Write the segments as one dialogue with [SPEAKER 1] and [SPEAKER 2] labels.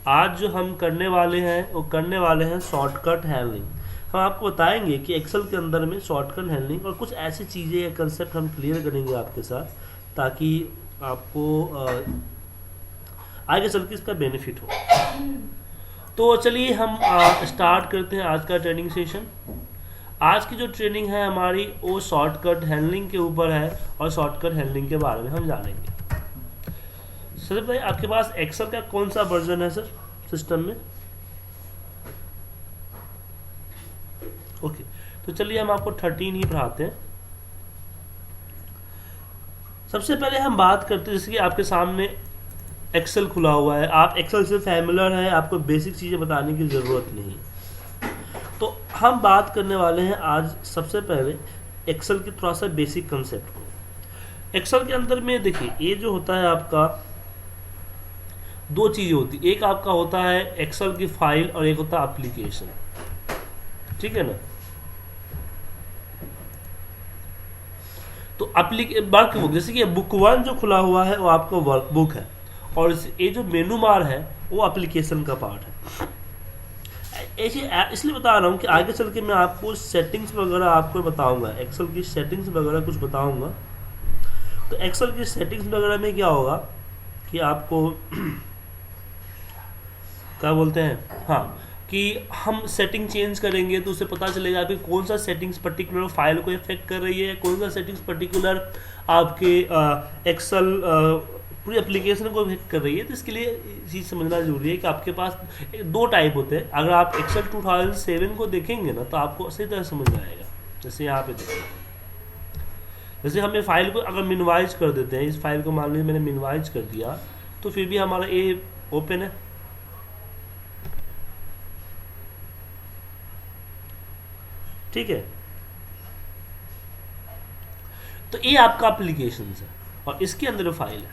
[SPEAKER 1] आज जो हम करने वाले हैं वो करने वाले हैं शॉर्टकट हैंडलिंग। हम आपको बताएंगे कि एक्सेल के अंदर में शॉर्टकट हैंडलिंग और कुछ ऐसी चीज़ें या कंसेप्ट हम क्लियर करेंगे आपके साथ, ताकि आपको आगे चल के इसका बेनिफिट हो। तो चलिए हम स्टार्ट करते हैं आज का ट्रेनिंग सेशन। आज की जो ट्रेनिंग है हमारी वो शॉर्टकट हैंडलिंग के ऊपर है और शॉर्टकट हैंडलिंग के बारे में हम जानेंगे। सर भाई, आपके पास एक्सेल का कौन सा वर्जन है सर सिस्टम में? ओके, तो चलिए हम आपको 13 ही पढ़ाते हैं। सबसे पहले हम बात करते हैं, जैसे कि आपके सामने एक्सेल खुला हुआ है, आप एक्सेल से फैमिलियर हैं, आपको बेसिक चीज़ें बताने की ज़रूरत नहीं। तो हम बात करने वाले हैं आज सबसे पहले एक्सेल की थोड़ा सा बेसिक कंसेप्ट को। एक्सेल के अंदर में देखिए, ये जो होता है आपका दो चीज़ें होती, एक आपका होता है एक्सेल की फाइल और एक होता है एप्लीकेशन, ठीक है ना। तो वर्क बुक, जैसे कि बुक 1 जो खुला हुआ है वो आपका वर्क बुक है, और ये जो मेनू बार है वो एप्लीकेशन का पार्ट है। इसलिए बता रहा हूँ कि आगे चल के मैं आपको सेटिंग्स वगैरह आपको बताऊंगा, एक्सेल की सेटिंग्स वगैरह कुछ बताऊंगा। तो एक्सेल की सेटिंग्स वगैरह में क्या होगा कि आपको क्या बोलते हैं, हाँ, कि हम सेटिंग चेंज करेंगे तो उसे पता चलेगा कि कौन सा सेटिंग्स पर्टिकुलर फाइल को इफेक्ट कर रही है, कौन सा सेटिंग्स पर्टिकुलर आपके एक्सेल पूरी एप्लीकेशन को इफेक्ट कर रही है। तो इसके लिए चीज़ समझना जरूरी है कि आपके पास दो टाइप होते हैं। अगर आप एक्सेल 2007 को देखेंगे ना तो आपको सही तरह समझ में आएगा। जैसे यहाँ पे देखिए, जैसे हमें फाइल को अगर मिनिमाइज कर देते हैं, इस फाइल को मान लीजिए मैंने मिनिमाइज कर दिया, तो फिर भी हमारा ये ओपन है, ठीक है। तो ये आपका एप्लीकेशन है और इसके अंदर फाइल है,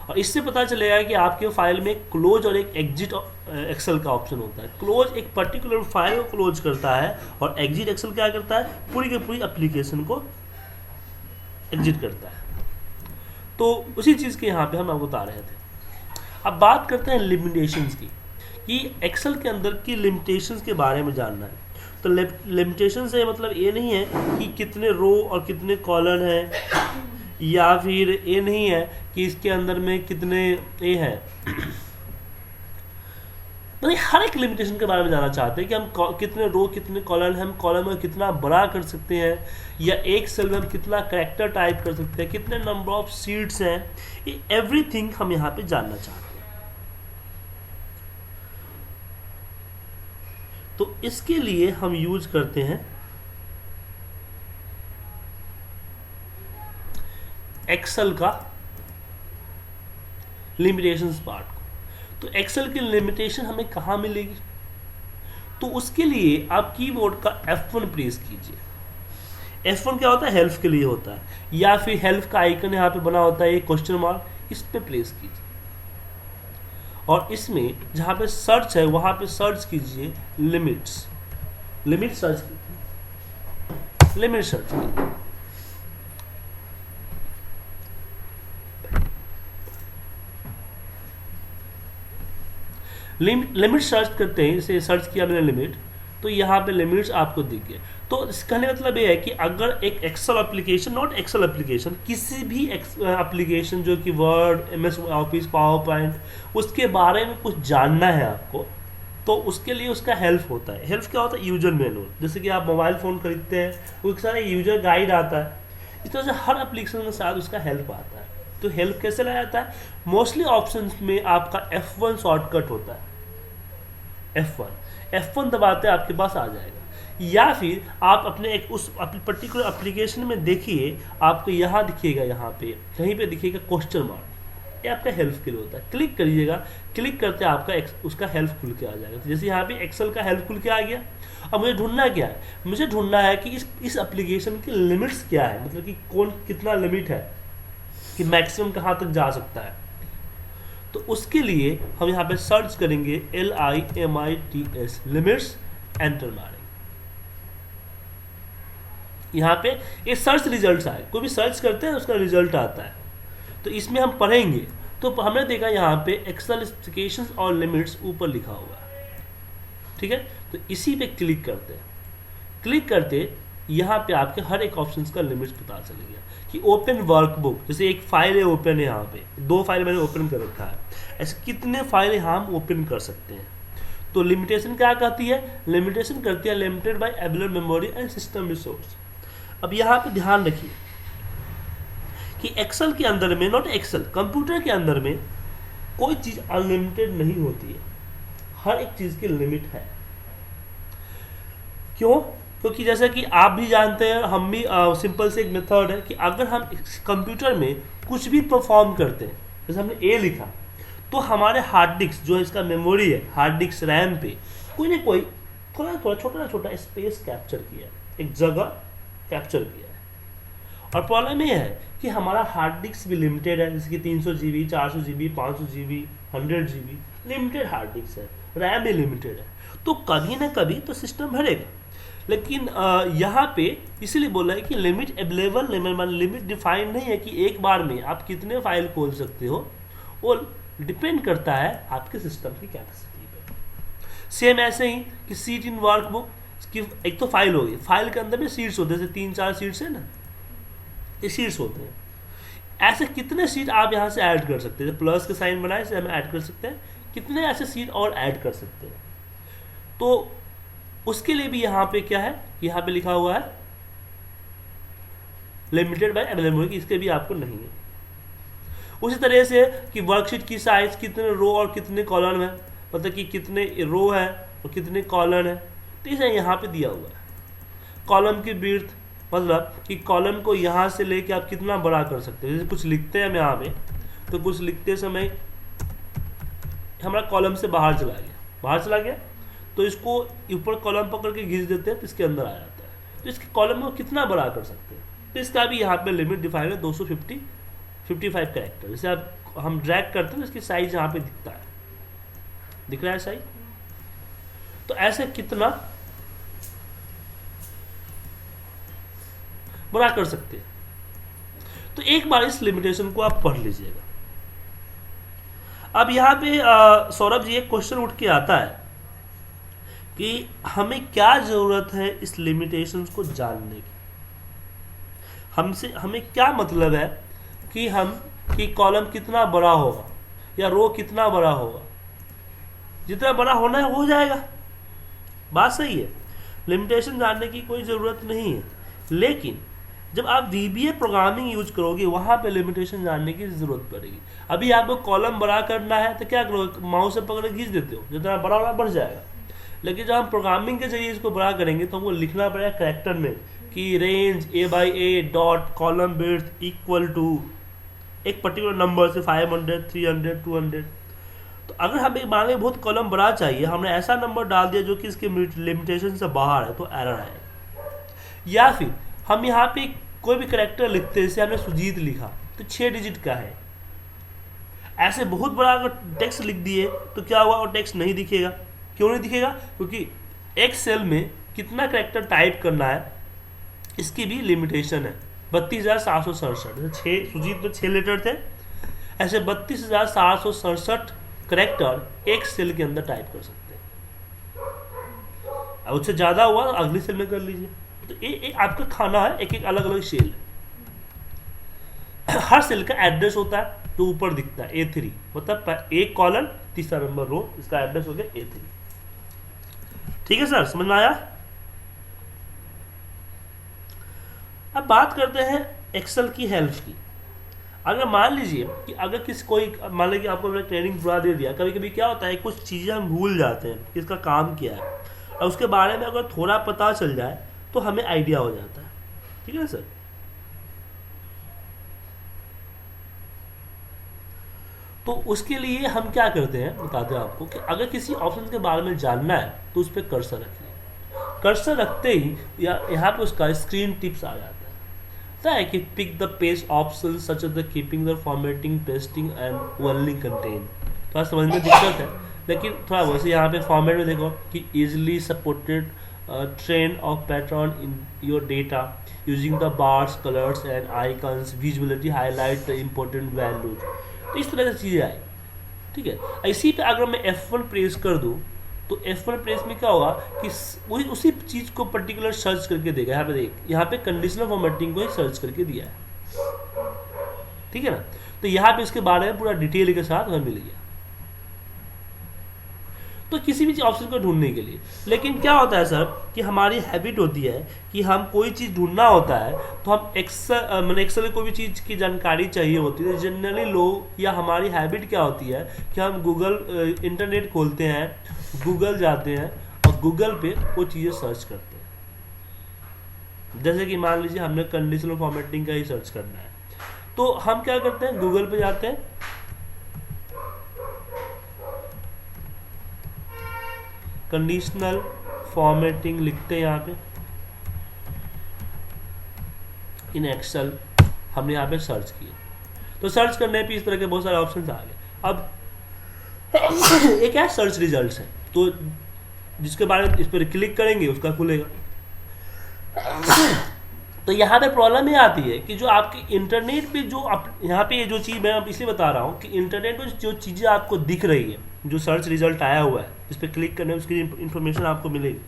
[SPEAKER 1] और इससे पता चलेगा कि आपके फाइल में क्लोज और एक एग्जिट एक्सेल का ऑप्शन होता है। क्लोज एक पर्टिकुलर फाइल को क्लोज करता है और एग्जिट एक्सेल क्या करता है, पूरी की पूरी एप्लीकेशन को एग्जिट करता है। तो उसी चीज़ के यहाँ पे हम आपको बता रहे थे। अब बात करते हैं लिमिटेशंस की, कि एक्सेल के अंदर की लिमिटेशंस के बारे में जानना है। तो लिमिटेशन से मतलब ये नहीं है कि कितने रो और कितने कॉलम हैं, या फिर ये नहीं है कि इसके अंदर में कितने ये है। मतलब हर एक लिमिटेशन के बारे में जानना चाहते हैं कि हम कितने रो कितने कॉलम, हम कॉलम में कितना बड़ा कर सकते हैं, या एक सेल में हम कितना कैरेक्टर टाइप कर सकते हैं, कितने नंबर ऑफ शीट्स हैं, ये एवरीथिंग हम यहाँ पे जानना चाहते हैं। तो इसके लिए हम यूज करते हैं एक्सेल का लिमिटेशंस पार्ट को। तो एक्सेल की लिमिटेशन हमें कहाँ मिलेगी? तो उसके लिए आप कीबोर्ड का F1 प्रेस कीजिए। F1 क्या होता है, हेल्प के लिए होता है, या फिर हेल्प का आइकन यहाँ पे बना होता है, ये क्वेश्चन मार्क, इस पे प्रेस कीजिए, और इसमें जहाँ पे सर्च है वहाँ पे सर्च कीजिए लिमिट्स। लिमिट सर्च कीजिए, लिमिट सर्च कीजिए। लिमिट सर्च करते हैं, इसे सर्च किया मैंने लिमिट, तो यहाँ पे लिमिट्स आपको दिख गए। तो कहने का मतलब ये है कि अगर एक Excel application, not Excel application, किसी भी एप्लीकेशन जो कि Word, MS Office, PowerPoint, उसके बारे में कुछ जानना है आपको, तो उसके लिए उसका हेल्प होता है। हेल्प क्या होता है, यूजर मैनुअल। जैसे कि आप मोबाइल फ़ोन खरीदते हैं, उसके साथ यूजर गाइड आता है, इस तरह से हर एप्लीकेशन के साथ उसका हेल्प आता है। तो हेल्प कैसे लाया जाता है? मोस्टली ऑप्शंस में आपका F1 शॉर्टकट होता है। F1 दबाते आपके पास आ जाएगा, या फिर आप अपने एक उस पर्टिकुलर एप्लीकेशन में देखिए, आपको यहाँ दिखिएगा, यहाँ पे कहीं पे दिखिएगा क्वेश्चन मार्क, ये आपका हेल्प के लिए होता है। क्लिक करिएगा, क्लिक करते आपका उसका हेल्प खुल के आ जाएगा। तो जैसे यहाँ पे एक्सेल का हेल्प खुल के आ गया। अब मुझे ढूंढना क्या है, मुझे ढूंढना है कि इस एप्लीकेशन की लिमिट्स क्या है, मतलब कि कौन कितना लिमिट है, कि मैक्सिमम कहाँ तक जा सकता है। तो उसके लिए हम यहाँ पे सर्च करेंगे LIMITS, लिमिट्स, एंटर मारेंगे। यहाँ पे ये सर्च रिजल्ट आए, कोई भी सर्च करते हैं उसका रिजल्ट आता है। तो इसमें हम पढ़ेंगे तो हमने देखा यहाँ पे एक्सेल स्पेसिफिकेशंस और लिमिट्स ऊपर लिखा हुआ है, ठीक है। तो इसी पे क्लिक करते हैं, क्लिक करते यहाँ पे आपके हर एक ऑप्शंस का लिमिट्स पता चल गया कि ओपन वर्कबुक, जैसे एक फाइल है ओपन है, यहाँ पे 2 फाइल मैंने ओपन कर रखा है, ऐसे कितने फाइल हम ओपन कर सकते हैं। तो लिमिटेशन क्या कहती है, लिमिटेशन करती है limited by available memory and system resource. अब यहाँ पे ध्यान रखिए कि एक्सेल के अंदर में, नॉट एक्सेल, कंप्यूटर के अंदर में कोई चीज़ अनलिमिटेड नहीं होती है, हर एक चीज़ की लिमिट है। क्यों? क्योंकि जैसे कि आप भी जानते हैं, हम भी, सिंपल से एक मेथड है कि अगर हम कंप्यूटर में कुछ भी परफॉर्म करते हैं, जैसे हमने ए लिखा, तो हमारे हार्ड डिस्क जो इसका मेमोरी है, हार्ड डिस्क रैम पे कोई ना कोई थोड़ा थोड़ा छोटा ना छोटा स्पेस कैप्चर किया है, एक जगह कैप्चर किया है। और प्रॉब्लम ये है कि हमारा हार्ड डिस्क भी लिमिटेड है, जैसे कि 300 GB, 400 GB, 500 GB, 100 GB limited hard disk है, रैम भी लिमिटेड है, तो कभी ना कभी तो सिस्टम भरेगा। लेकिन यहाँ पे इसीलिए बोला है कि लिमिट अवेलेबल, लिमिट डिफाइंड नहीं है कि एक बार में आप कितने फाइल खोल सकते हो, वो डिपेंड करता है आपके सिस्टम की कैपेसिटी पे। सेम ऐसे ही कि सीट इन वर्कबुक की एक तो फाइल होगी, फाइल के अंदर में सीट्स होते हैं, जैसे 3-4 सीट्स है ना, ये सीट्स होते हैं। ऐसे कितने सीट आप यहाँ से ऐड कर सकते हैं, प्लस के साइन बनाए से हम ऐड कर सकते हैं, कितने ऐसे सीट और ऐड कर सकते हैं। तो उसके लिए भी यहाँ पे क्या है, यहाँ पे लिखा हुआ है लिमिटेड बाय अवेलेबल मेमोरी, इसके भी आपको नहीं है। उसी तरह से कि वर्कशीट की साइज, कितने रो और कितने कॉलम है, मतलब कि कितने रो है और कितने कॉलम है, तो इसे यहाँ पे दिया हुआ है। कॉलम की विड्थ, मतलब कि कॉलम को यहाँ से लेके आप कितना बड़ा कर सकते हैं। जैसे कुछ लिखते हैं हम यहाँ पे, तो कुछ लिखते समय हमारा कॉलम से बाहर चला गया, तो इसको ऊपर कॉलम पकड़ के घिस देते हैं तो इसके अंदर आ जाता है। तो इसके कॉलम को कितना बड़ा कर सकते हैं, तो इसका भी यहाँ पे लिमिट डिफाइन है 255 कैरेक्टर। जैसे आप हम ड्रैग करते हैं तो इसकी साइज यहाँ पे दिखता है, दिख रहा है साइज। तो ऐसे कितना बड़ा कर सकते हैं, तो एक बार इस लिमिटेशन को आप पढ़ लीजिएगा। अब यहाँ पे सौरभ जी एक क्वेश्चन उठ के आता है कि हमें क्या जरूरत है इस लिमिटेशंस को जानने की, हमें क्या मतलब है कि कॉलम कितना बड़ा होगा या रो कितना बड़ा होगा। जितना बड़ा होना है हो जाएगा, बात सही है, लिमिटेशन जानने की कोई ज़रूरत नहीं है। लेकिन जब आप VBA प्रोग्रामिंग यूज करोगे वहाँ पे लिमिटेशन जानने की ज़रूरत पड़ेगी। अभी आपको कॉलम बड़ा करना है तो क्या करोगे, माउस से पकड़ खींच देते हो, जितना बड़ा होगा बढ़ जाएगा। लेकिन जब हम प्रोग्रामिंग के जरिए इसको बड़ा करेंगे तो हमको लिखना पड़ेगा कैरेक्टर में कि range A/A dot column width equal to एक पर्टिकुलर नंबर से 500, 300, 200। तो अगर हमें मान लीजिए बहुत कॉलम बड़ा चाहिए, हमने ऐसा नंबर डाल दिया जो कि इसके लिमिटेशन से बाहर है, तो एरर आएगा। या फिर हम यहाँ पे कोई भी कैरेक्टर लिखते हैं, जैसे हमने सुजीत लिखा तो 6 डिजिट का है, ऐसे बहुत बड़ा अगर टेक्स्ट लिख दिए तो क्या हुआ, वो टेक्स्ट नहीं दिखेगा। क्यों नहीं दिखेगा, क्योंकि एक सेल में कितना कैरेक्टर टाइप करना है इसकी भी लिमिटेशन है। 32,767, 6 सुजीत में 6 लेटर थे, ऐसे 32,767 कैरेक्टर एक सेल के अंदर टाइप कर सकते हैं। अब उससे ज़्यादा हुआ तो अगली सेल में कर लीजिए। तो ये आपका खाना है, एक एक अलग अलग सेल है। हर सेल का एड्रेस होता है जो ऊपर दिखता है A3, मतलब एक कॉलम तीसरा नंबर रो, इसका एड्रेस हो गया A3। ठीक है सर, समझ में आया। अब बात करते हैं एक्सेल की हेल्प की। अगर मान लीजिए कि अगर मान लीजिए कि आपको मैंने ट्रेनिंग पूरा दे दिया, कभी कभी क्या होता है कुछ चीज़ें हम भूल जाते हैं कि इसका काम क्या है, और उसके बारे में अगर थोड़ा पता चल जाए तो हमें आइडिया हो जाता है। ठीक है ना सर। तो उसके लिए हम क्या करते हैं बताते हैं आपको कि अगर किसी ऑप्शन के बारे में जानना है तो उस पर कर्सर रखिए। कर्सर रखते ही यहाँ पे उसका स्क्रीन टिप्स आ जाता है कि pick the page option such as the keeping the formatting, pasting and only content. थोड़ा समझ में दिक्कत है, लेकिन थोड़ा वैसे यहाँ पे फॉर्मेट में देखो कि easily supported trend of pattern in your data using the bars, colours and icons, visuality highlight the important values. तो इस तरह से चीज़ें आई, ठीक है। इसी पे अगर मैं F1 प्रेस कर दूँ तो F1 प्रेस में क्या होगा कि वही उसी चीज़ को पर्टिकुलर सर्च करके देगा। यहाँ पे देख, यहाँ पे कंडीशनल फॉर्मेटिंग को ही सर्च करके दिया है, ठीक है ना। तो यहाँ पे इसके बारे में पूरा डिटेल के साथ हमें मिल गया। तो किसी भी ऑप्शन को ढूंढने के लिए, लेकिन क्या होता है सर कि हमारी हैबिट होती है कि हम कोई चीज़ ढूंढना होता है तो हम एक्सेल में कोई भी चीज़ की जानकारी चाहिए होती है, जनरली लोग या हमारी हैबिट क्या होती है कि हम इंटरनेट खोलते हैं, गूगल जाते हैं और गूगल पे वो चीज़ें सर्च करते हैं। जैसे कि मान लीजिए हमने कंडीशनल फॉर्मेटिंग का ही सर्च करना है, तो हम क्या करते हैं, गूगल पे जाते हैं, कंडीशनल फॉर्मेटिंग लिखते हैं यहाँ पे इन एक्सेल, हमने यहाँ पे सर्च किया। तो सर्च करने पे इस तरह के बहुत सारे ऑप्शन आ गए। अब एक है सर्च रिजल्ट्स है, तो जिसके बारे में इस पर क्लिक करेंगे उसका खुलेगा। तो यहाँ पे प्रॉब्लम ये आती है कि जो आपके इंटरनेट पे जो यहाँ पे ये जो चीज़ मैं इसलिए बता रहा हूँ कि इंटरनेट पे जो चीज़ें आपको दिख रही है, जो सर्च रिजल्ट आया हुआ है, इस पर क्लिक करने उसकी इंफॉर्मेशन आपको मिलेगी,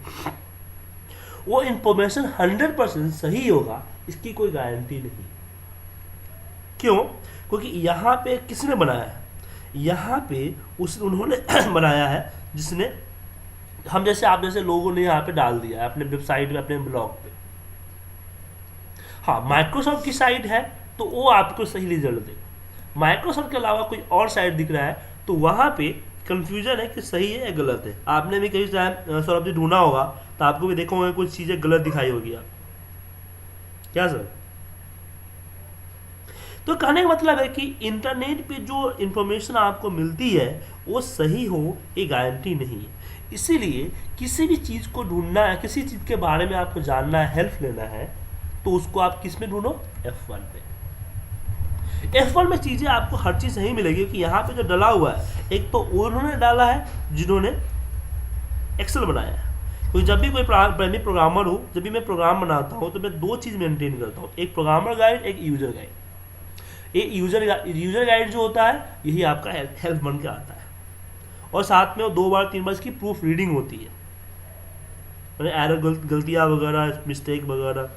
[SPEAKER 1] वो इंफॉर्मेशन 100% सही होगा इसकी कोई गारंटी नहीं। क्यों? क्योंकि यहाँ पे किसने बनाया है, यहाँ पे उन्होंने बनाया है जिसने हम जैसे आप जैसे लोगों ने यहाँ पे डाल दिया है अपने वेबसाइट में, अपने ब्लॉग पे। हाँ, माइक्रोसॉफ्ट की साइट है तो वो आपको सही रिजल्ट देगा। माइक्रोसॉफ्ट के अलावा कोई और साइट दिख रहा है तो वहाँ पे कंफ्यूजन है कि सही है या गलत है। आपने भी कई सौरभ जी ढूंढा होगा तो आपको भी देखा होगा कुछ चीज़ें गलत दिखाई होगी आप, क्या सर? तो कहने का मतलब है कि इंटरनेट पे जो इंफॉर्मेशन आपको मिलती है वो सही हो ये गारंटी नहीं है। इसीलिए किसी भी चीज़ को ढूंढना है, किसी चीज़ के बारे में आपको जानना है, हेल्प लेना है, तो उसको आप किस में ढूंढो, F1 पे। F1 में चीज़ें आपको हर चीज़ सही मिलेगी कि यहाँ पे जो डला हुआ है, एक तो उन्होंने डाला है जिन्होंने एक्सेल बनाया है। क्योंकि जब भी कोई प्राइमरी प्रोग्रामर हो, जब भी मैं प्रोग्राम बनाता हूँ तो मैं दो चीज़ मेंटेन करता हूँ, एक प्रोग्रामर गाइड, एक यूजर गाइड। ये यूजर गाइड जो होता है यही आपका हेल्प बन के आता है, और साथ में वो 2 बार 3 बार इसकी प्रूफ रीडिंग होती है, एरर गलतियाँ वगैरह, मिस्टेक वगैरह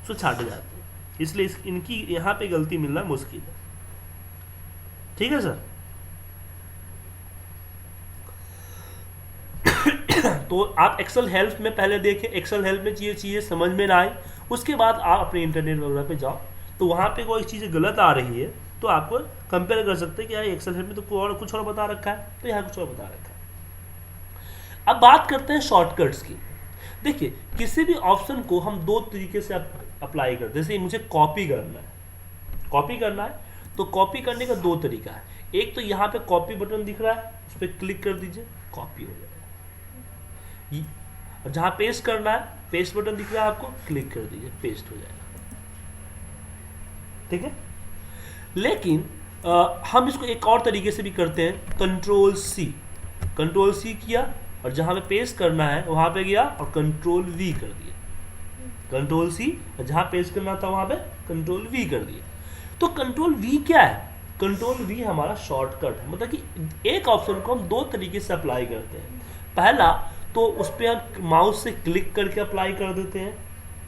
[SPEAKER 1] सब छाटे जाते हैं, इसलिए इनकी यहाँ पे गलती मिलना मुश्किल है। ठीक है सर? तो आप एक्सेल हेल्प में पहले देखें, एक्सेल हेल्प में चीज़ें समझ में ना आए, उसके बाद आप अपने इंटरनेट वगैरह पे जाओ, तो वहाँ पे कोई चीज़ गलत आ रही है तो आपको कंपेयर कर सकते हैं कि यार एक्सेल हेल्प में तो कुछ और बता रखा है, तो यहाँ कुछ और बता रखा है। अब बात करते हैं शॉर्टकट्स की। देखिए, किसी भी ऑप्शन को हम 2 तरीके से अप्लाई करते हैं। जैसे मुझे कॉपी करना है तो कॉपी करने का 2 तरीका है। एक तो यहाँ पे कॉपी बटन दिख रहा है, उस पर क्लिक कर दीजिए, कॉपी हो जाएगा। जहाँ पेस्ट करना है, पेस्ट बटन दिख रहा है आपको, क्लिक कर दीजिए, पेस्ट हो जाएगा। ठीक है? लेकिन हम इसको एक और तरीके से भी करते हैं, कंट्रोल सी किया और जहाँ पे पेस्ट करना है वहाँ पे गया और कंट्रोल वी कर दिया, कंट्रोल सी, और जहाँ पेस्ट करना था वहाँ पे कंट्रोल वी कर दिया। तो कंट्रोल वी क्या है? कंट्रोल वी हमारा शॉर्टकट है, मतलब कि एक ऑप्शन को हम 2 तरीके से अप्लाई करते हैं। पहला तो उस पर हम माउस से क्लिक करके अप्लाई कर देते हैं,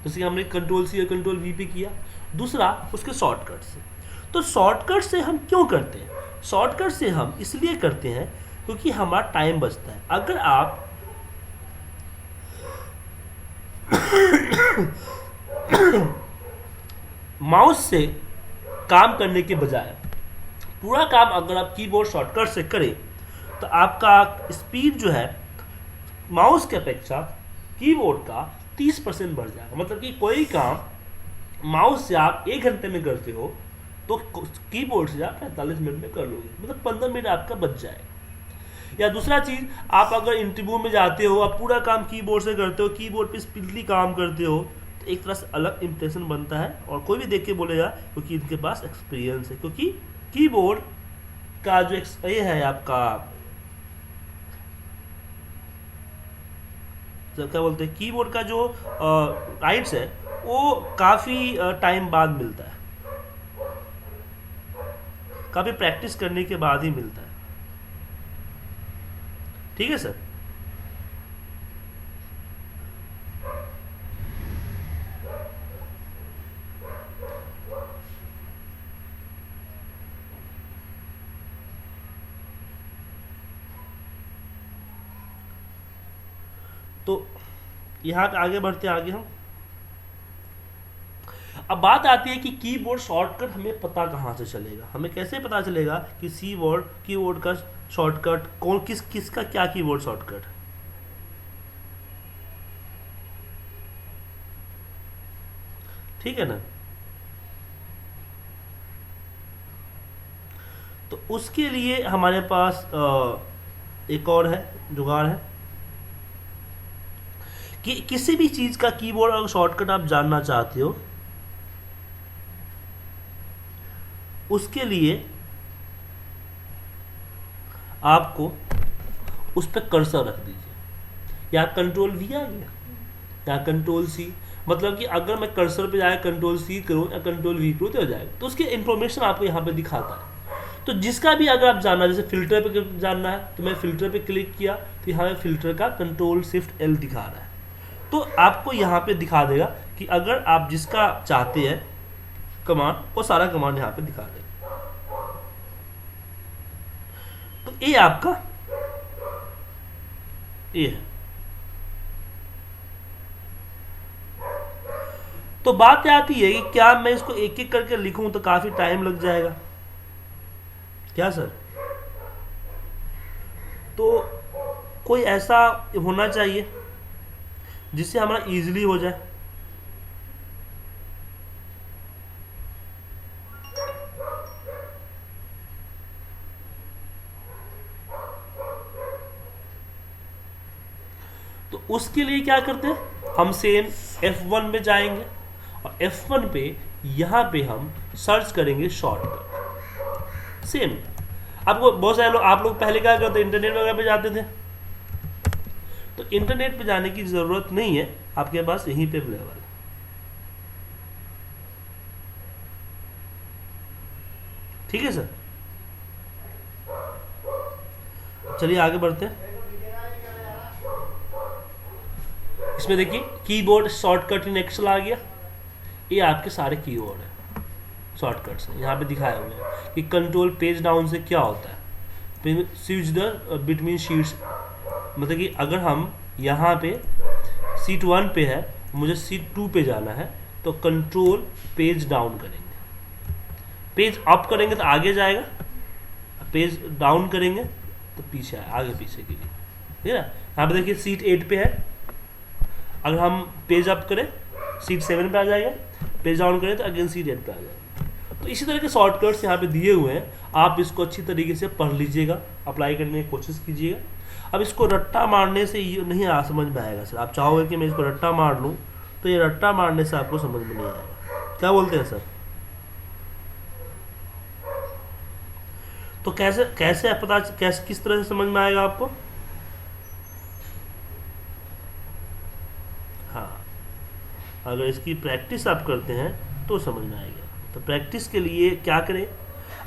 [SPEAKER 1] जैसे हमने कंट्रोल सी और कंट्रोल वी पे किया। दूसरा उसके शॉर्टकट से। तो शॉर्टकट से हम क्यों करते हैं? शॉर्टकट से हम इसलिए करते हैं क्योंकि हमारा टाइम बचता है। अगर आप माउस से काम करने के बजाय पूरा काम अगर आप कीबोर्ड शॉर्टकट से करें तो आपका स्पीड जो है माउस के अपेक्षा कीबोर्ड का 30% बढ़ जाएगा। मतलब कि कोई काम माउस से आप 1 घंटे में करते हो तो कीबोर्ड से आप 45 मिनट में कर लोगे, मतलब 15 मिनट आपका बच जाएगा। या दूसरा चीज़, आप अगर इंटरव्यू में जाते हो, आप पूरा काम कीबोर्ड से करते हो, कीबोर्ड पे स्पीडली काम करते हो, तो एक तरह से अलग इंप्रेशन बनता है और कोई भी देख के बोलेगा क्योंकि इनके पास एक्सपीरियंस है। क्योंकि कीबोर्ड का जो ये है आपका क्या बोलते हैं, कीबोर्ड का जो राइट्स है वो काफ़ी टाइम बाद मिलता है। काफ़ी प्रैक्टिस करने के बाद ही मिलता है। ठीक है सर। तो यहाँ पे आगे बढ़ते हैं आगे हम। अब बात आती है कि कीबोर्ड शॉर्टकट हमें पता कहाँ से चलेगा, हमें कैसे पता चलेगा कि कीबोर्ड का शॉर्टकट कौन किसका क्या कीबोर्ड शॉर्टकट है। ठीक है ना। तो उसके लिए हमारे पास एक और है जुगाड़ है कि किसी भी चीज़ का कीबोर्ड और शॉर्टकट आप जानना चाहते हो, उसके लिए आपको उस पर कर्सर रख दीजिए। या कंट्रोल वी आ गया या कंट्रोल सी, मतलब कि अगर मैं कर्सर पे जाए कंट्रोल सी करूँ या कंट्रोल वी करूँ तो हो जाएगा। तो उसकी इंफॉर्मेशन आपको यहाँ पे दिखाता है। तो जिसका भी अगर आप जानना, जैसे फिल्टर पे जानना है तो मैं फिल्टर पे क्लिक किया तो यहाँ पे फिल्टर का कंट्रोल शिफ्ट एल दिखा रहा है। तो आपको यहाँ पे दिखा देगा कि अगर आप जिसका चाहते हैं कमांड, वो सारा कमांड यहाँ पे दिखा देगा। तो ये आपका ये है। तो बात आती है कि क्या मैं इसको एक एक करके लिखूं तो काफी टाइम लग जाएगा क्या सर। तो कोई ऐसा होना चाहिए जिससे हमारा इजीली हो जाए। तो उसके लिए क्या करते हैं, हम सेम F1 में जाएंगे और F1 पे यहाँ पे हम सर्च करेंगे शॉर्टकट। सेम आपको बहुत सारे लोग, आप लोग पहले क्या करते, इंटरनेट वगैरह पे जाते थे। तो इंटरनेट पे जाने की जरूरत नहीं है, आपके पास यहीं पे अवेलेबल है। ठीक है सर। चलिए आगे बढ़ते हैं। इसमें देखिए कीबोर्ड शॉर्टकट इन एक्सेल आ गया। ये आपके सारे कीबोर्ड हैं, शॉर्टकट्स हैं। यहाँ पे दिखाए हुए हैं कि कंट्रोल पेज डाउन से क्या होता है, स्विच द बिटवीन शीट्स, मतलब कि अगर हम यहाँ पे सीट 1 पे है, मुझे सीट 2 पे जाना है, तो कंट्रोल पेज डाउन करेंगे। पेज अप करेंगे तो आगे जाएगा, पेज डाउन करेंगे तो पीछे आगे पीछे के लिए। ठीक है ना। यहाँ पे देखिए सीट 8 पे है, अगर हम पेज अप करें सीट 7 पे आ जाएगा, पेज डाउन करें तो अगेन सीट 8 पे आ जाएगा। तो इसी तरह के शॉर्टकट्स यहाँ पे दिए हुए हैं, आप इसको अच्छी तरीके से पढ़ लीजिएगा, अप्लाई करने की कोशिश कीजिएगा। अब इसको रट्टा मारने से ये नहीं समझ में आएगा सर। आप चाहोगे कि मैं इसको रट्टा मार लूँ, तो ये रट्टा मारने से आपको समझ में नहीं आएगा। क्या बोलते हैं सर। तो कैसे कैसे पता कैसे किस तरह से समझ में आएगा आपको। हाँ, अगर इसकी प्रैक्टिस आप करते हैं तो समझ में आएगा। तो प्रैक्टिस के लिए क्या करें,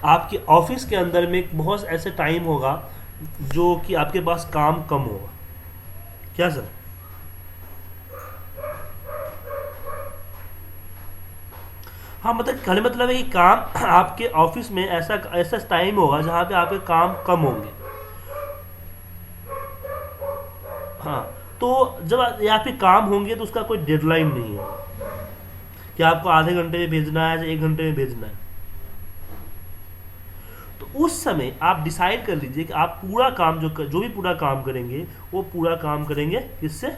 [SPEAKER 1] आपके ऑफिस के अंदर में बहुत ऐसे टाइम होगा जो कि आपके पास काम कम होगा। क्या सर। हाँ, मतलब कहने मतलब है कि काम आपके ऑफिस में ऐसा ऐसा टाइम होगा जहाँ पे आपके काम कम होंगे। हाँ, तो जब यहाँ पे काम होंगे तो उसका कोई डेडलाइन नहीं है कि आपको आधे घंटे में भेजना है या 1 घंटे में भेजना है। तो उस समय आप डिसाइड कर लीजिए कि आप पूरा काम जो भी पूरा काम करेंगे वो पूरा काम करेंगे किससे,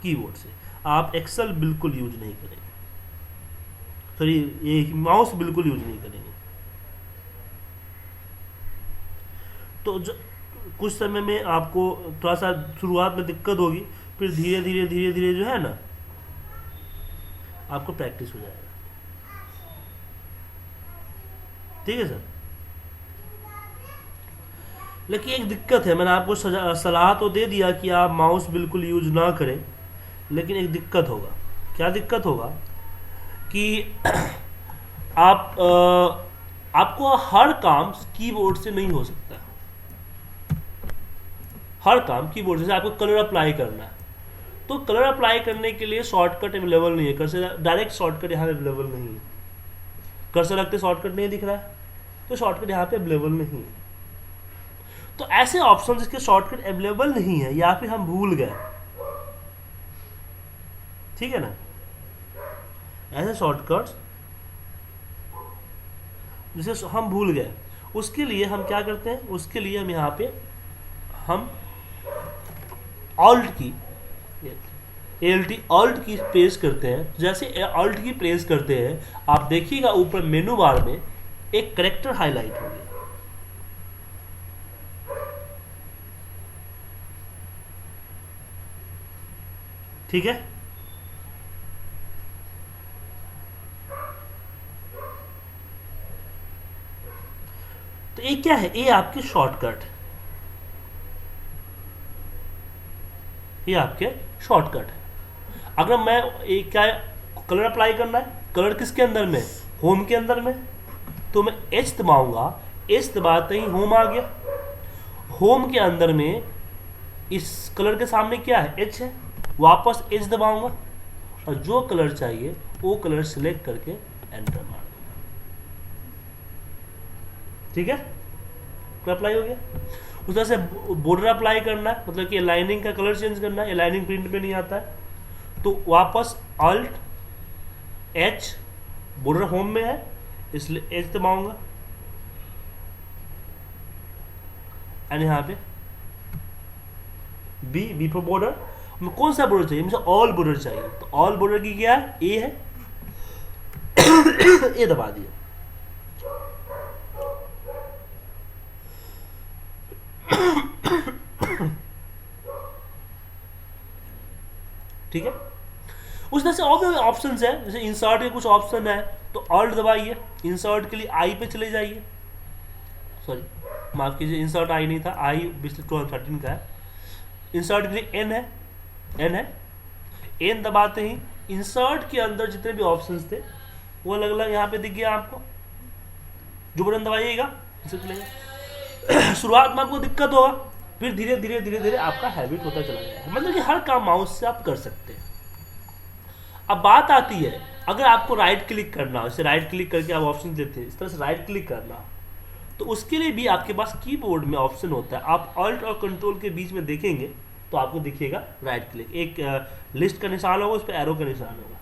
[SPEAKER 1] कीबोर्ड से। आप एक्सेल बिल्कुल यूज नहीं करेंगे, सॉरी ये माउस बिल्कुल यूज नहीं करेंगे। तो कुछ समय में आपको थोड़ा सा शुरुआत में दिक्कत होगी, फिर धीरे धीरे जो है ना आपको प्रैक्टिस हो जाएगा। ठीक है सर। लेकिन एक दिक्कत है, मैंने आपको सलाह तो दे दिया कि आप माउस बिल्कुल यूज ना करें, लेकिन एक दिक्कत होगा। क्या दिक्कत होगा कि आपको हर काम कीबोर्ड से नहीं हो सकता। हर काम कीबोर्ड से, आपको कलर अप्लाई करना है तो कलर अप्लाई करने के लिए शॉर्टकट अवेलेबल नहीं है, कर्सर डायरेक्ट शॉर्टकट यहाँ अवेलेबल नहीं है। कर्सर रखते शॉर्टकट नहीं दिख रहा है तो शॉर्टकट यहाँ पे अवेलेबल नहीं है। तो ऐसे ऑप्शन जिसके शॉर्टकट अवेलेबल नहीं है या फिर हम भूल गए, ठीक है ना, ऐसे शॉर्टकट्स जिसे हम भूल गए, उसके लिए हम क्या करते हैं, उसके लिए हम यहाँ पे हम ऑल्ट की ऑल्ट की प्रेस करते हैं। जैसे ऑल्ट की प्रेस करते हैं आप देखिएगा ऊपर मेनू बार में एक कैरेक्टर हाईलाइट हो गया, ठीक है। तो ये क्या है, ये आपके शॉर्टकट, ये आपके शॉर्टकट है। अगर मैं एक क्या कलर अप्लाई करना है, कलर किसके अंदर में, होम के अंदर में, तो मैं एच दबाऊंगा, एच दबाते ही होम आ गया। होम के अंदर में इस कलर के सामने क्या है, एच है, वापस एच दबाऊंगा और जो कलर चाहिए वो कलर सिलेक्ट करके एंटर मार दूंगा, ठीक है। अप्लाई हो गया। उस तरह से बॉर्डर अप्लाई करना है, मतलब कि लाइनिंग का कलर चेंज करना है, लाइनिंग प्रिंट में नहीं आता है तो वापस अल्ट एच, बॉर्डर होम में है इसलिए एच दबाऊंगा एंड यहाँ पे बी फॉर बॉर्डर। कौन सा बॉर्डर चाहिए, मुझे ऑल बॉर्डर चाहिए, तो ऑल बॉर्डर की क्या है, ए है, ए दबा दिया। ठीक है। उस तरह से और भी ऑप्शंस है, जैसे इंसर्ट के कुछ ऑप्शन है तो ऑल्ट दबाइए, इंसर्ट के लिए आई पे चले जाइए, सॉरी माफ कीजिए इंसर्ट आई नहीं था, आई पिछले 2013 का है। इंसर्ट के लिए एन है, एन है, एन दबाते ही इंसर्ट के अंदर जितने भी ऑप्शंस थे वो अलग अलग यहाँ पे दिख गया आपको। जो बटन दबाइएगा इसे चलेगा। शुरुआत में आपको दिक्कत होगा, फिर धीरे धीरे धीरे धीरे आपका हैबिट होता चला जाएगा, मतलब कि हर काम माउस से आप कर सकते हैं। अब बात आती है अगर आपको राइट क्लिक करना हो, जैसे राइट क्लिक करके आप ऑप्शन देते हैं, इस तरह से राइट क्लिक करना तो उसके लिए भी आपके पास कीबोर्ड में ऑप्शन होता है। आप ऑल्ट और कंट्रोल के बीच में देखेंगे तो आपको दिखेगा राइट क्लिक, एक लिस्ट का निशान होगा, उस पर एरो का निशान होगा,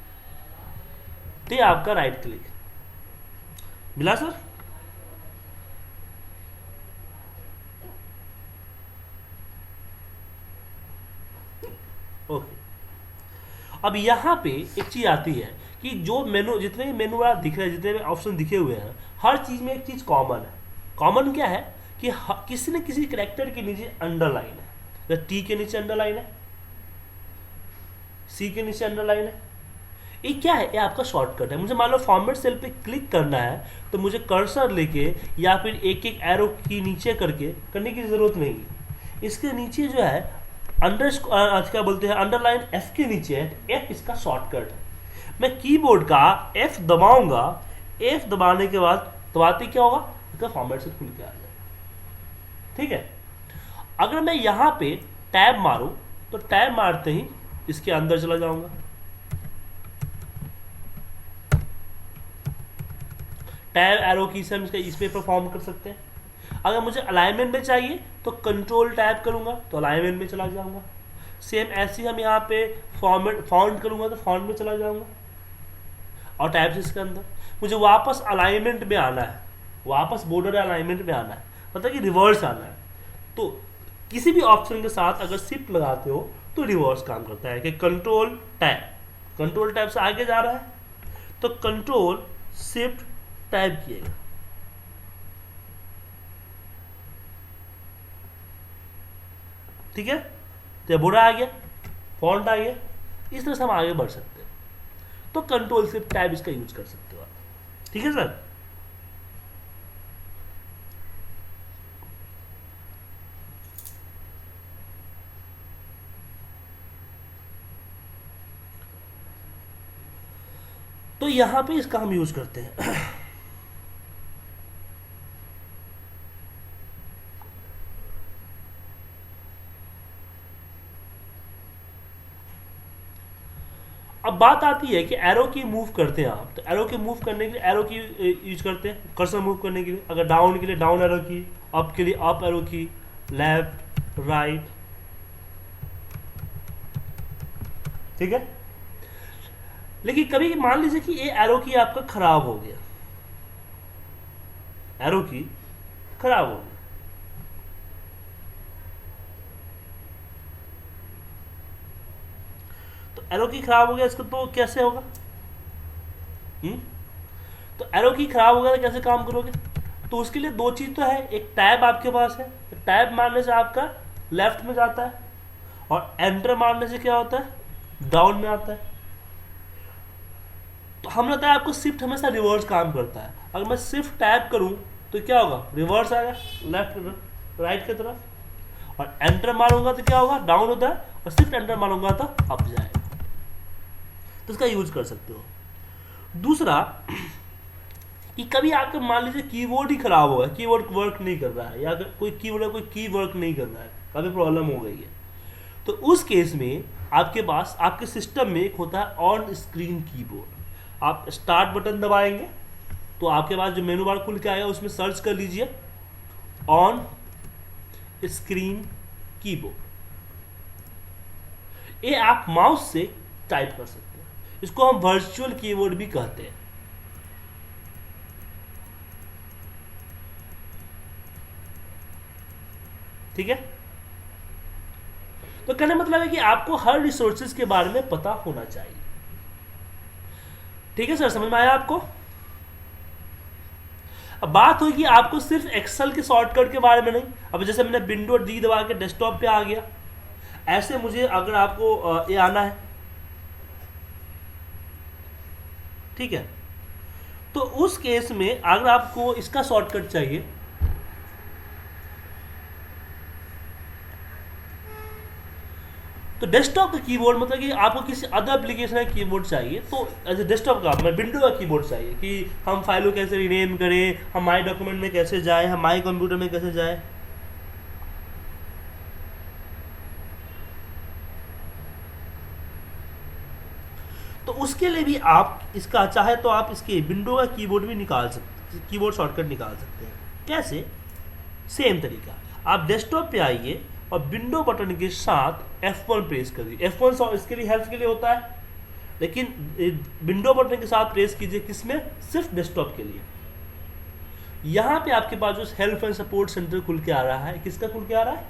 [SPEAKER 1] तो ये आपका राइट क्लिक मिला सर। ओके, अब यहाँ पे एक चीज आती है कि जो मेनू, जितने मेनू बार दिख रहे हैं, जितने भी ऑप्शन दिखे हुए हैं, हर चीज में एक चीज कॉमन है। कॉमन क्या है कि किसी न किसी कैरेक्टर के नीचे अंडरलाइन है, तो टी के नीचे अंडरलाइन है, सी के नीचे अंडरलाइन है। ये क्या है, ये आपका शॉर्टकट है। मुझे मान लो फॉर्मेट सेल पे क्लिक करना है तो मुझे कर्सर लेके या फिर एक एक एरो की नीचे करके करने की जरूरत नहीं है। इसके नीचे जो है क्या बोलते हैं, अंडरलाइन एफ के नीचे है, एफ इसका शॉर्टकट है। मैं कीबोर्ड का एफ दबाऊंगा, एफ दबाने के बाद दबाते क्या होगा, इसका फॉर्मेट से खुल के आ जाएगा, ठीक है। अगर मैं यहाँ पे टैब मारूं तो टैब मारते ही इसके अंदर चला जाऊंगा, टैब एरो की से हम इस पे परफॉर्म कर सकते हैं। अगर मुझे अलाइनमेंट में चाहिए तो कंट्रोल टैब करूंगा तो अलाइनमेंट में चला जाऊंगा। सेम ऐसे ही हम यहाँ पे फॉन्ट करूंगा तो फॉन्ट में चला जाऊंगा और टैब से इसके अंदर। मुझे वापस अलाइनमेंट में आना है, वापस बॉर्डर अलाइनमेंट में आना है, मतलब कि रिवर्स आना है। तो किसी भी ऑप्शन के साथ अगर शिफ्ट लगाते हो तो रिवर्स काम करता है कि कंट्रोल टैब से आगे जा रहा है तो कंट्रोल शिफ्ट टैब किएगा, ठीक है। तो बॉर्डर आ गया, फॉन्ट आ गया, इस तरह से हम आगे बढ़ सकते हैं। तो कंट्रोल शिफ्ट टैब इसका यूज कर सकते हो आप, ठीक है सर। तो यहां पे इसका हम यूज करते हैं। अब बात आती है कि एरो की मूव करते हैं आप, तो एरो की मूव करने के लिए एरो की यूज करते हैं कर्सर मूव करने के लिए। अगर डाउन के लिए डाउन एरो की, अप के लिए अप एरो की, लेफ्ट राइट, ठीक है। लेकिन कभी मान लीजिए कि ये एरो की आपका खराब हो गया, एरो की खराब हो गई, तो एरो की खराब हो गया, इसका तो कैसे होगा? तो एरो की खराब हो गया तो कैसे काम करोगे? तो उसके लिए दो चीज तो है, एक टैब आपके पास है, टैब मारने से आपका लेफ्ट में जाता है, और एंटर मारने से क्या होता है, डाउन में आता है। तो हम बताया आपको शिफ्ट हमेशा रिवर्स काम करता है। अगर मैं शिफ्ट टैब करूं तो क्या होगा, रिवर्स आएगा लेफ्ट राइट की तरफ, और एंटर मारूंगा तो क्या होगा, डाउन होता है, और शिफ्ट एंटर मारूंगा तो अप जाएगा। तो इसका यूज कर सकते हो। दूसरा कि कभी आपके मान लीजिए कीबोर्ड ही खराब हो गया, कीबोर्ड वर्क नहीं कर रहा है, या कोई कीबोर्ड है, कोई की वर्क नहीं कर रहा है, कभी प्रॉब्लम हो गई है, तो उस केस में आपके पास आपके सिस्टम में एक होता है ऑन स्क्रीन कीबोर्ड। आप स्टार्ट बटन दबाएंगे तो आपके पास जो मेनू बार खुल के आएगा उसमें सर्च कर लीजिए ऑन स्क्रीन कीबोर्ड। ये आप माउस से टाइप कर सकते हैं, इसको हम वर्चुअल कीबोर्ड भी कहते हैं। ठीक है, तो कहने मतलब है कि आपको हर रिसोर्सेज के बारे में पता होना चाहिए। ठीक है सर, समझ में आया आपको? अब बात हुई कि आपको सिर्फ एक्सेल के शॉर्टकट के बारे में नहीं। अब जैसे मैंने विंडो डी दबा के डेस्कटॉप पे आ गया, ऐसे मुझे अगर आपको ये आना है, ठीक है, तो उस केस में अगर आपको इसका शॉर्टकट चाहिए तो डेस्कटॉप का कीबोर्ड, मतलब कि आपको किसी अदर एप्लीकेशन का कीबोर्ड चाहिए, तो एज ए डेस्कटॉप का मैं विंडो का कीबोर्ड चाहिए कि हम फाइलों कैसे रीनेम करें, हम माई डॉक्यूमेंट में कैसे जाए, हम माई कंप्यूटर में कैसे जाए। तो उसके लिए भी आप इसका चाहे तो आप इसके विंडो का कीबोर्ड भी निकाल सकते, कीबोर्ड शॉर्टकट निकाल सकते हैं। कैसे? सेम तरीका, आप डेस्कटॉप पे आइए और विंडो बटन के साथ F1 प्रेस कर दीजिए। F1 इसके लिए हेल्प के लिए होता है, लेकिन विंडो बटन के साथ प्रेस कीजिए किसमें, सिर्फ डेस्कटॉप के लिए। यहाँ पे आपके पास जो हेल्प एंड सपोर्ट सेंटर खुल के आ रहा है, किसका खुल के आ रहा है,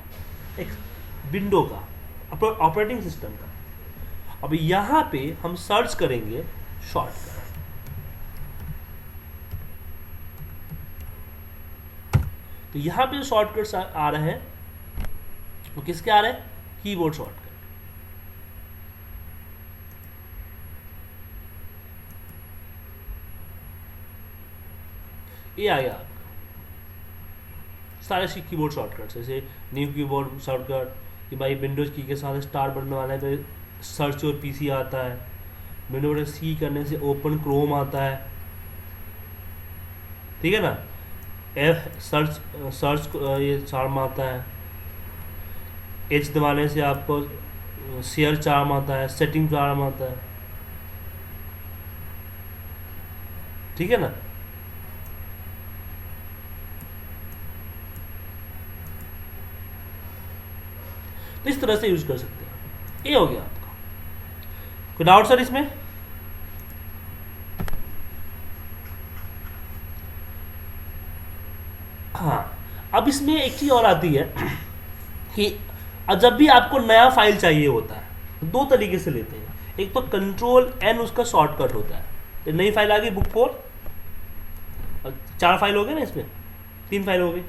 [SPEAKER 1] एक विंडो का, ऑपरेटिंग सिस्टम का। अब यहाँ पे हम सर्च करेंगे शॉर्टकट, तो यहाँ पे शॉर्टकट्स आ रहे हैं, तो किसके आ रहे हैं, कीबोर्ड शॉर्टकट। ये आ गया आपका सारे कीबोर्ड शॉर्टकट, जैसे न्यू कीबोर्ड शॉर्टकट कि भाई विंडोज की के साथ स्टार्ट बटन वाले पे सर्च और पीसी आता है, विंडो बटन सी करने से ओपन क्रोम आता है, ठीक है ना, एफ सर्च ये चार्म आता है, एच दबाने से आपको शेयर चार्म आता है, सेटिंग चार्म आता है, ठीक है ना। तो इस तरह से यूज कर सकते हैं। ये हो गया आपका, कोई डाउट सर इसमें? हाँ, अब इसमें एक चीज और आती है कि जब भी आपको नया फाइल चाहिए होता है, दो तरीके से लेते हैं। एक तो कंट्रोल एन उसका शॉर्टकट होता है, तो नई फाइल आ गई बुक 4, 4 फाइल हो गए ना, इसमें 3 फाइल हो गई।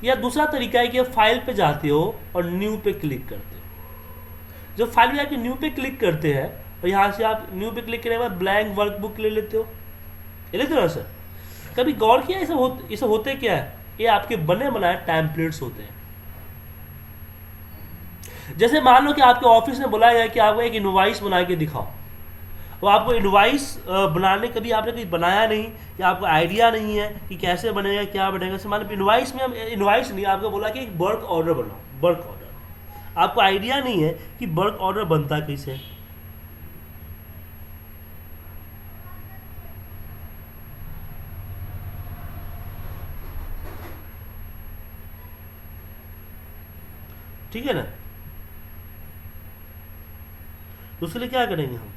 [SPEAKER 1] या दूसरा तरीका है कि फाइल पे जाते हो और न्यू पे क्लिक करते हो। जब फाइल में जाके न्यू पे क्लिक करते हैं और यहाँ से आप न्यू पे क्लिक करने के बाद ब्लैंक वर्कबुक ले लेते हो, ये लेते हो ना सर। कभी गौर किया इसे होते क्या है, ये आपके बने बनाए टेम्पलेट्स होते हैं। जैसे मान लो कि आपके ऑफिस ने बुलाया गया कि आपको एक इनवॉइस बना के दिखाओ, वो आपको इनवॉइस बनाने कभी आपने कहीं बनाया नहीं, या आपको आइडिया नहीं है कि कैसे बनेगा क्या बनेगा। जैसे मान लो इनवॉइस में, हम इनवॉइस नहीं, आपको बोला कि एक वर्क ऑर्डर बनाओ, वर्क ऑर्डर, आपको आइडिया नहीं है कि वर्क ऑर्डर बनता कैसे, ठीक है ना। तो उसके लिए क्या करेंगे हम,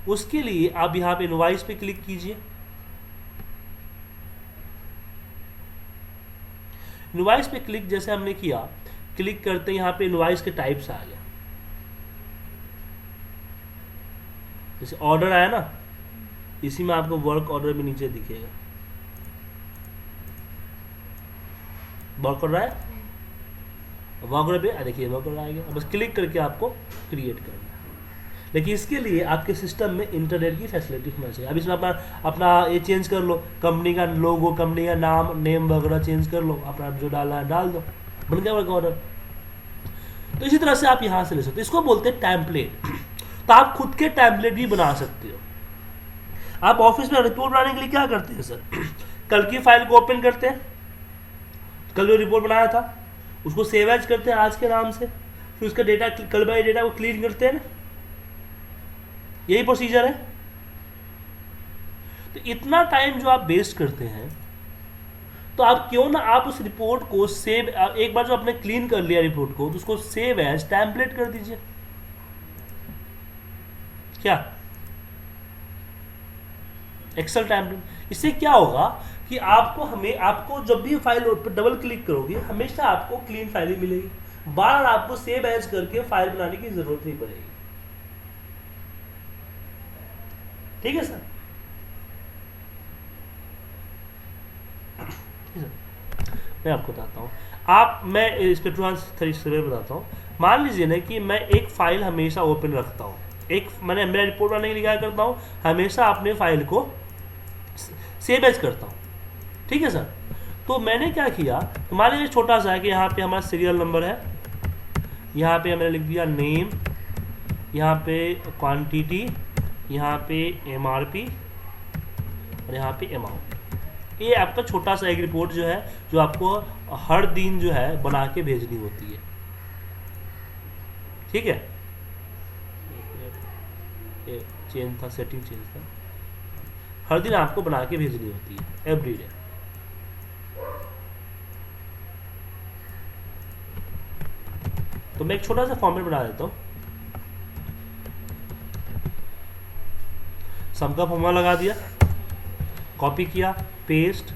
[SPEAKER 1] उसके लिए आप यहाँ पे इनवाइस पे क्लिक कीजिए। इनवाइस पे क्लिक जैसे हमने किया, क्लिक करते यहाँ पे इनवाइस के टाइप्स आ गया। जैसे ऑर्डर आया ना, इसी में आपको वर्क ऑर्डर में नीचे दिखेगा, वर्क ऑर्डर आया, वर्क ऑर्डर पे देखिए वर्क ऑर्डर आएगा। बस क्लिक करके आपको क्रिएट करना है। लेकिन इसके लिए आपके सिस्टम में इंटरनेट की फैसिलिटी होना चाहिए। अब इसमें अपना अपना ये चेंज कर लो, कंपनी का लोगो, कंपनी का नाम, नेम वगैरह चेंज कर लो, अपना जो डालना है डाल दो, बन गया वर्क ऑर्डर। तो इसी तरह से आप यहाँ से ले सकते हो, इसको बोलते हैं टैम्पलेट। तो आप खुद के टैम्पलेट भी बना सकते हो। आप ऑफिस में रिपोर्ट बनाने के लिए क्या करते हैं सर, कल की फाइल को ओपन करते हैं, कल जो रिपोर्ट बनाया था उसको सेव एज करते हैं आज के नाम से, फिर उसका डेटा कल बाई डेटा को क्लीन करते हैं ना, यही प्रोसीजर है। तो इतना टाइम जो आप वेस्ट करते हैं, तो आप क्यों ना आप उस रिपोर्ट को सेव, एक बार जो आपने क्लीन कर लिया रिपोर्ट को, तो उसको सेव एज टेम्पलेट कर दीजिए। क्या एक्सेल टेम्पलेट, इससे क्या होगा कि आपको जब भी फाइल पर डबल क्लिक करोगे हमेशा आपको क्लीन फाइल ही मिलेगी, बार आपको सेव एज करके फाइल बनाने की जरूरत नहीं पड़ेगी। ठीक है सर। मैं आपको बताता हूँ, मैं इस पे तरीके बताता हूँ। मान लीजिए ना कि मैं एक फाइल हमेशा ओपन रखता हूँ, मैंने मेरा रिपोर्ट बनाने के लिए क्या करता हूँ, हमेशा अपने फाइल को सेव एज करता हूँ। ठीक है सर। तो मैंने क्या किया, तो मान लीजिए छोटा सा है कि यहाँ पे हमारा सीरियल नंबर है, यहाँ पे मैंने लिख दिया नेम, यहाँ पे क्वांटिटी, यहाँ पे एमआरपी और यहाँ पे अमाउंट। ये आपका छोटा सा एक रिपोर्ट जो है, जो आपको हर दिन जो है बना के भेजनी होती है। ठीक है, चेंज था, सेटिंग चेंज था, हर दिन आपको बना के भेजनी होती है, एवरी डे। तो मैं एक छोटा सा फॉर्मेट बना देता हूँ, सम का फॉर्मूला लगा दिया, कॉपी किया, पेस्ट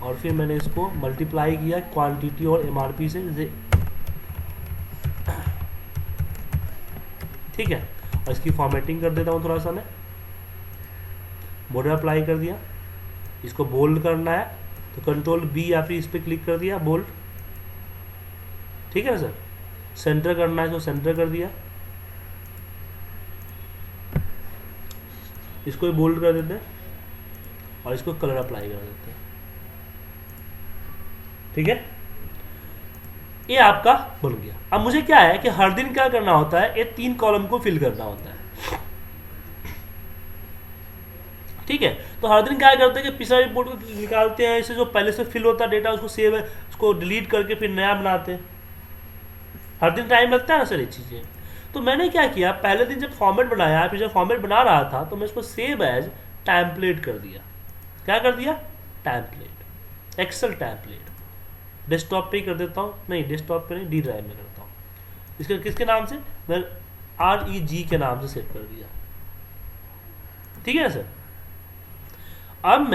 [SPEAKER 1] और फिर मैंने इसको मल्टीप्लाई किया क्वांटिटी और एमआरपी से, जैसे ठीक है। और इसकी फॉर्मेटिंग कर देता हूँ थोड़ा सा, मैं बॉर्डर अप्लाई कर दिया, इसको बोल्ड करना है तो कंट्रोल बी या फिर इस पर क्लिक कर दिया, बोल्ड। ठीक है ना सर। सेंटर करना है तो सेंटर कर दिया, इसको भी बोल्ड कर देते हैं और इसको कलर अप्लाई कर देते हैं। ठीक है, ये आपका बन गया। अब मुझे क्या है कि हर दिन क्या करना होता है, ये 3 कॉलम को फिल करना होता है। ठीक है, तो हर दिन क्या करते हैं कि पिछला रिपोर्ट को निकालते हैं, इससे जो पहले से फिल होता है डेटा उसको सेव है, उसको डिलीट करके फिर नया बनाते हैं। हर दिन टाइम लगता है ना सर ये चीज़ें। तो मैंने क्या किया, पहले दिन जब फॉर्मेट बनाया, फिर जब फॉर्मेट बना रहा था तो मैं इसको सेव एज टेम्पलेट कर दिया। क्या कर दिया, टेम्पलेट, एक्सेल टेम्पलेट। डेस्कटॉप पे ही कर देता हूँ, नहीं डेस्कटॉप पे नहीं, डी ड्राइव में करता हूँ। इसके किसके नाम से, मैं REG के नाम से सेव कर दिया। ठीक है सर। अब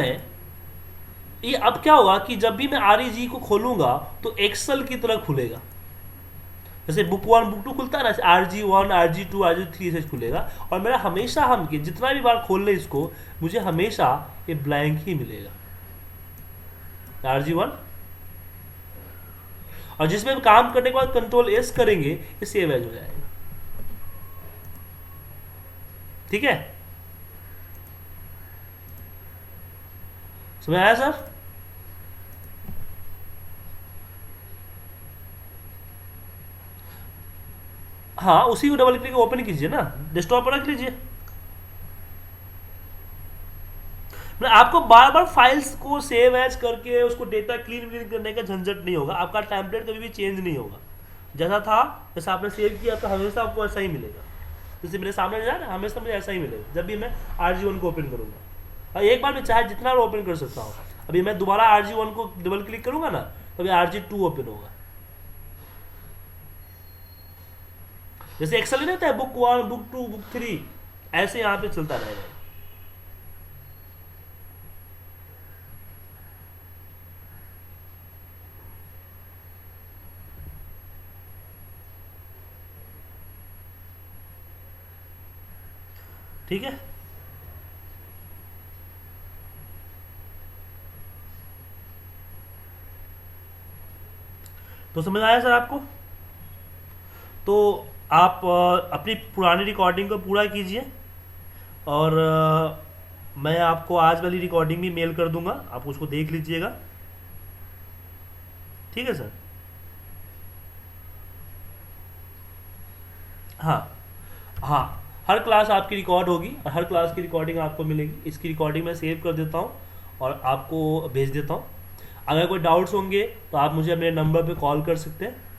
[SPEAKER 1] क्या होगा कि जब भी मैं REG को खोलूंगा तो एक्सेल की तरह खुलेगा, जैसे बुक 1 बुक 2 खुलता है ना, RG1 RG2 RG3 से खुलेगा। और मेरा हमेशा जितना भी बार खोल ले इसको, मुझे हमेशा ये ब्लैंक ही मिलेगा, RG1। और जिसमें काम करने के बाद कंट्रोल S करेंगे, ये सेव एज हो जाएगा। ठीक है, समझ आया सर। हाँ, उसी को डबल क्लिक ओपन कीजिए ना, डेस्कटॉप पर रख लीजिए। आपको बार बार फाइल्स को सेव एज करके उसको डेटा क्लीन करने का झंझट नहीं होगा, आपका टेम्पलेट कभी भी चेंज नहीं होगा। जैसा था, जैसा आपने सेव किया तो हमेशा आपको ऐसा ही मिलेगा। जैसे मेरे सामने जा ना, हमेशा मुझे ऐसा ही मिलेगा जब भी मैं RG1 को ओपन करूँगा। और एक बार मैं चाहे जितना ओपन कर सकता हूँ। अभी मैं दोबारा RG1 को डबल क्लिक करूँगा ना, तो अभी RG2 ओपन होगा। जैसे एक्सेल नहीं होता है बुक 1, बुक 2, बुक 3, ऐसे यहाँ पे चलता रहेगा। ठीक है, तो समझ आया सर आपको? तो आप अपनी पुरानी रिकॉर्डिंग को पूरा कीजिए, और मैं आपको आज वाली रिकॉर्डिंग भी मेल कर दूंगा, आप उसको देख लीजिएगा। ठीक है सर? हाँ हाँ, हर क्लास आपकी रिकॉर्ड होगी और हर क्लास की रिकॉर्डिंग आपको मिलेगी। इसकी रिकॉर्डिंग मैं सेव कर देता हूँ और आपको भेज देता हूँ। अगर कोई डाउट्स होंगे तो आप मुझे मेरे नंबर पे कॉल कर सकते हैं।